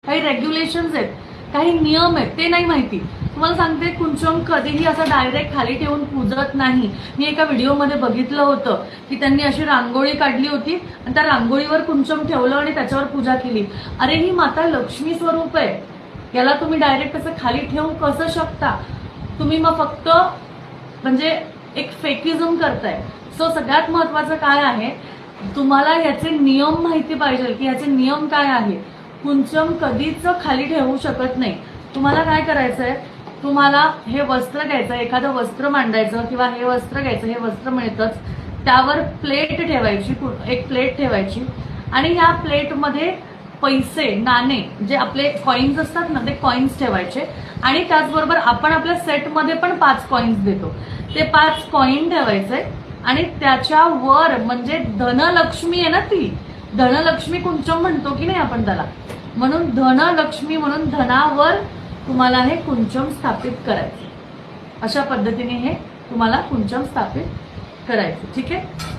काही रेग्युलेशन्स आहेत, काही नियम आहेत, ते नाही माहिती. तुम्हाला सांगते, कुंचम कधीही असं डायरेक्ट खाली ठेवून पूजत नाही. मी एका व्हिडिओमध्ये बघितलं होतं की त्यांनी अशी रांगोळी काढली होती आणि त्या रांगोळीवर कुंचम ठेवलं आणि त्याच्यावर पूजा केली. अरे ही माता लक्ष्मी स्वरूप आहे, याला तुम्ही डायरेक्ट असं खाली ठेवून कसं शकता? तुम्ही मग फक्त म्हणजे एक फेकिझम करताय. सो सगळ्यात महत्वाचं काय आहे, तुम्हाला ह्याचे नियम माहिती पाहिजे की ह्याचे नियम काय आहे. कुंचम कधीच खाली ठेवू शकत नाही. तुम्हाला काय करायचंय, तुम्हाला हे वस्त्र घ्यायचं, एखादं वस्त्र मांडायचं किंवा हे वस्त्र घ्यायचं, हे वस्त्र मिळतंच, त्यावर प्लेट ठेवायची, एक प्लेट ठेवायची आणि ह्या प्लेटमध्ये पैसे, नाणे, जे आपले कॉइन्स असतात ना, ते कॉइन्स ठेवायचे आणि त्याचबरोबर आपण आपल्या सेटमध्ये पण 5 कॉइन्स देतो, ते 5 कॉइन ठेवायचे आणि त्याच्यावर म्हणजे धनलक्ष्मी आहे ना, ती धनलक्ष्मी कुंचम म्हणतो की नाही आपण त्याला, म्हणून धनलक्ष्मी म्हणून धनावर तुम्हाला हे कुंचम स्थापित करायचं. अशा पद्धतीने हे तुम्हाला कुंचम स्थापित करायचं. ठीक आहे.